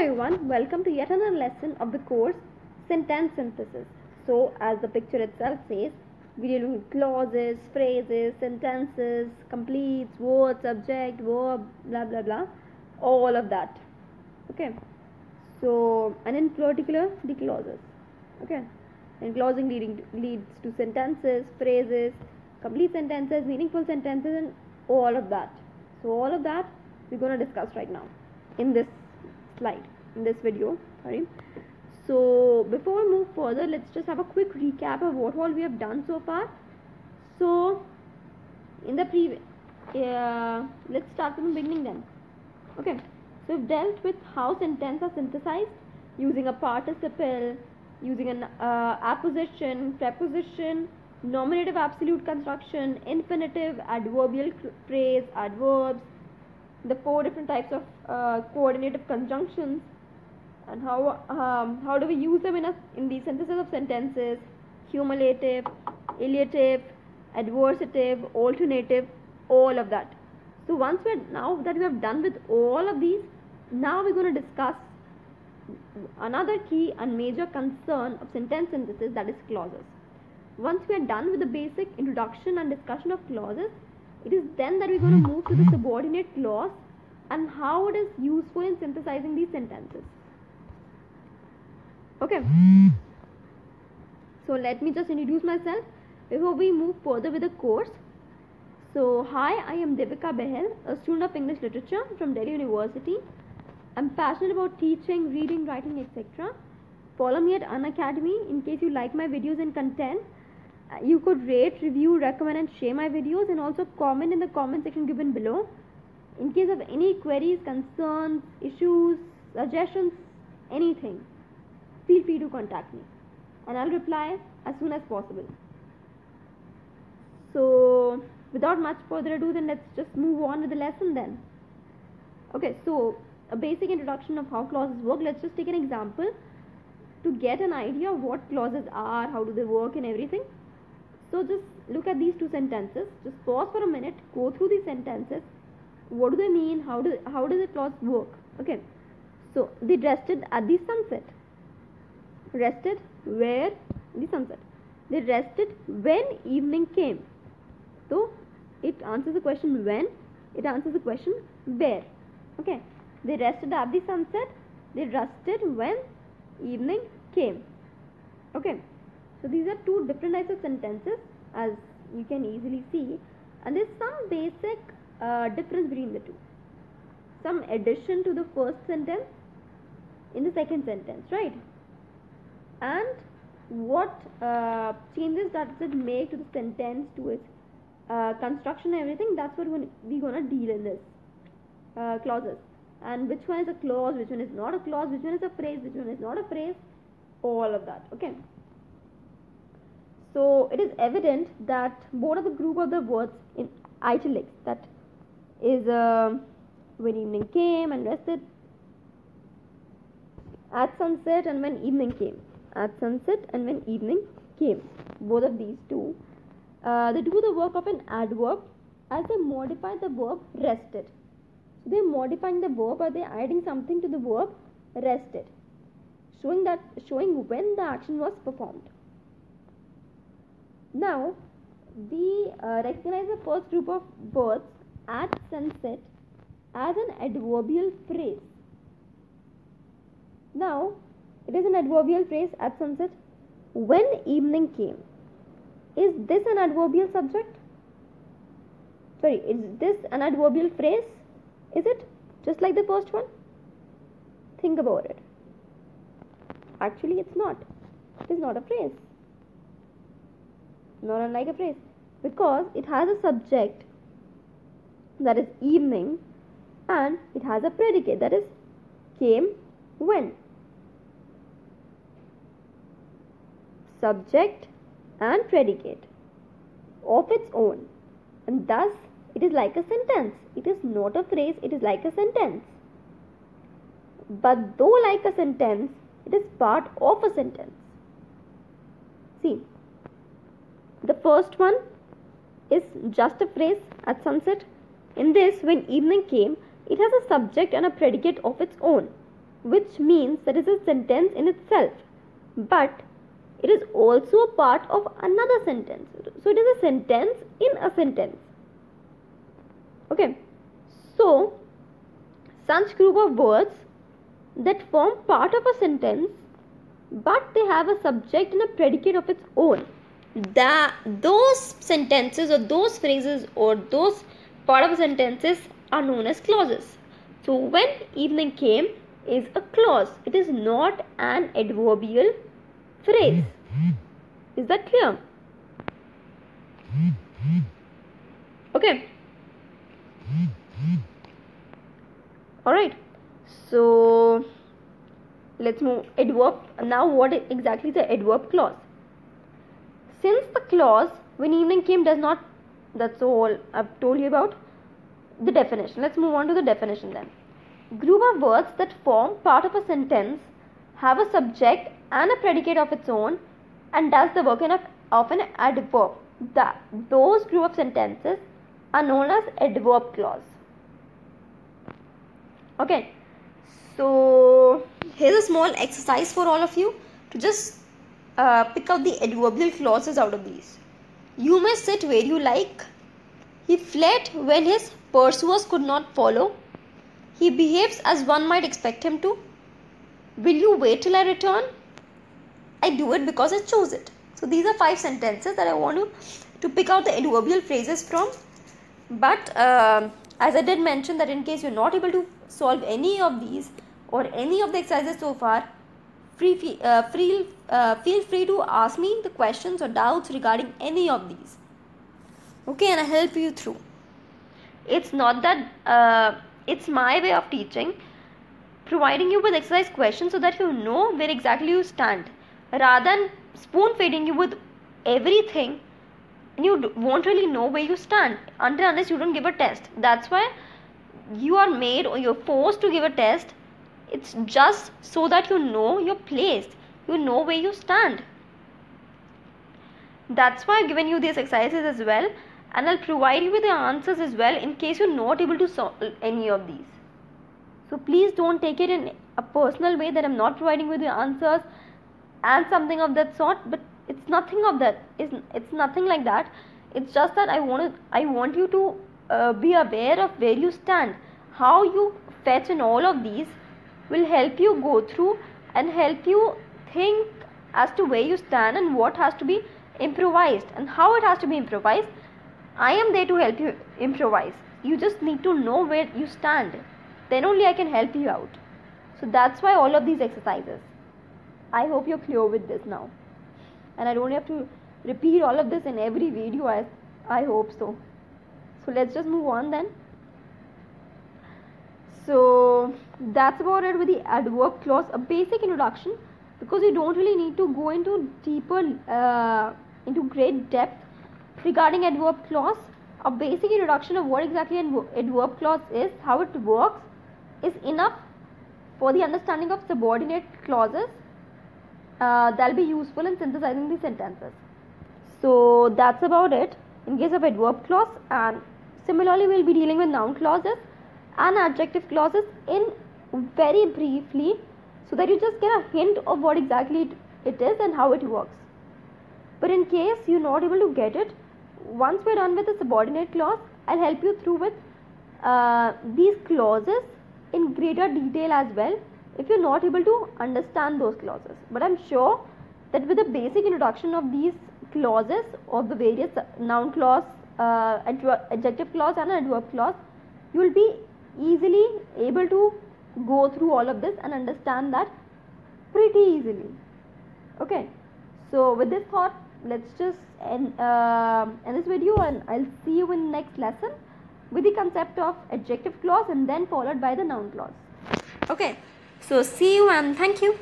everyone, welcome to yet another lesson of the course Sentence Synthesis. So, as the picture itself says, we deal with clauses, phrases, sentences, completes, word, subject, verb, blah blah blah, all of that. Okay. So, and in particular, the clauses. Okay. And clausing leads to sentences, phrases, complete sentences, meaningful sentences, and all of that. So, all of that we're going to discuss right now in this slide, in this video. Sorry. So before we move further, let's just have a quick recap of what all we have done so far. So in the previous, let's start from the beginning then. Okay, so we've dealt with how sentences are synthesized using a participle, using an apposition, preposition, nominative absolute construction, infinitive, adverbial phrase, adverbs, the 4 different types of coordinative conjunctions, and how do we use them in the synthesis of sentences: cumulative, illeative, adversative, alternative, all of that. So now that we have done with all of these, now we're going to discuss another key and major concern of sentence synthesis, that is clauses. Once we are done with the basic introduction and discussion of clauses, it is then that we're going to move to the subordinate clause and how it is useful in synthesizing these sentences. Okay. So let me just introduce myself before we move further with the course. So hi, I am Devika Behel, a student of English Literature from Delhi University. I'm passionate about teaching, reading, writing, etc. Follow me at Unacademy in case you like my videos and content. You could rate, review, recommend and share my videos, and also comment in the comment section given below. In case of any queries, concerns, issues, suggestions, anything, feel free to contact me and I'll reply as soon as possible. So without much further ado, then let's just move on with the lesson then. Okay, so a basic introduction of how clauses work. Let's just take an example to get an idea of what clauses are, how do they work and everything. So just look at these 2 sentences. Just pause for a minute, go through these sentences. What do they mean? How does the clause work? Okay. So they rested at the sunset. Rested where? The sunset. They rested when evening came. So it answers the question when. It answers the question where. Okay. They rested at the sunset. They rested when evening came. Okay. So these are 2 different types of sentences, as you can easily see, and there's some basic difference between the 2. Some addition to the first sentence in the second sentence, right? And what changes does it make to the sentence, to its construction and everything, that's what we're going to deal in this clauses. And which one is a clause, which one is not a clause, which one is a phrase, which one is not a phrase, all of that. Okay. So it is evident that both of the group of the words in italics, that is when evening came and rested, at sunset and when evening came, at sunset and when evening came, both of these 2, they do the work of an adverb as they modify the verb rested. So they are modifying the verb, or they are adding something to the verb rested, showing when the action was performed. Now, we recognize the first group of words, at sunset, as an adverbial phrase. Now, it is an adverbial phrase, at sunset, when evening came. Is this an adverbial subject? Sorry, is this an adverbial phrase? Is it? Just like the first one? Think about it. Actually, it's not. It is not a phrase. Not unlike a phrase, because it has a subject, that is evening, and it has a predicate, that is came when. Subject and predicate of its own, and thus it is like a sentence. It is not a phrase, it is like a sentence. But though like a sentence, it is part of a sentence. See, the first one is just a phrase, at sunset. In this, when evening came, it has a subject and a predicate of its own. which means that it is a sentence in itself, but it is also a part of another sentence. So it is a sentence in a sentence. Okay, so such group of words that form part of a sentence but they have a subject and a predicate of its own, those sentences or those phrases or those part of sentences are known as clauses. So when evening came is a clause. It is not an adverbial phrase. Is that clear? Okay. Alright. So let's move adverb. Now what exactly is the adverb clause? Since the clause when evening came does not, that's all I've told you about the definition. Let's move on to the definition then. Group of words that form part of a sentence, have a subject and a predicate of its own, and does the work of an adverb. Those group of sentences are known as adverb clause. Okay, so here's a small exercise for all of you to just pick out the adverbial clauses out of these. You may sit where you like. He fled when his pursuers could not follow. He behaves as one might expect him to. Will you wait till I return? I do it because I chose it. So these are 5 sentences that I want you to pick out the adverbial phrases from. But as I did mention that in case you're not able to solve any of these or any of the exercises so far, feel free to ask me the questions or doubts regarding any of these. Okay, and I help you through. It's not that it's my way of teaching, providing you with exercise questions so that you know where exactly you stand, rather than spoon feeding you with everything and you won't really know where you stand unless you don't give a test. That's why you are made or you're forced to give a test. It's just so that you know your place, you know where you stand. That's why I've given you these exercises as well, and I'll provide you with the answers as well in case you're not able to solve any of these. So please don't take it in a personal way that I'm not providing you the answers and something of that sort, but it's nothing of that. It's nothing like that. It's just that I want you to be aware of where you stand. How you fetch in all of these will help you go through and help you think as to where you stand and what has to be improvised and how it has to be improvised. I am there to help you improvise. You just need to know where you stand. Then only I can help you out. So that's why all of these exercises. I hope you're clear with this now. And I don't have to repeat all of this in every video. I hope so. So let's just move on then. So that's about it with the adverb clause. A basic introduction, because you don't really need to go into deeper, into great depth regarding adverb clause. A basic introduction of what exactly an adverb clause is, how it works, is enough for the understanding of subordinate clauses that will be useful in synthesizing the sentences. So that's about it in case of adverb clause, and similarly we'll be dealing with noun clauses and adjective clauses in very briefly, so that you just get a hint of what exactly it is and how it works. But in case you're not able to get it, once we're done with the subordinate clause, I'll help you through with these clauses in greater detail as well, if you're not able to understand those clauses. But I'm sure that with a basic introduction of these clauses, of the various noun clause, adjective clause and adverb clause, you will be easily able to go through all of this and understand that pretty easily. Okay, so with this thought, let's just end this video, and I'll see you in the next lesson with the concept of adjective clause and then followed by the noun clause. Okay, so see you and thank you.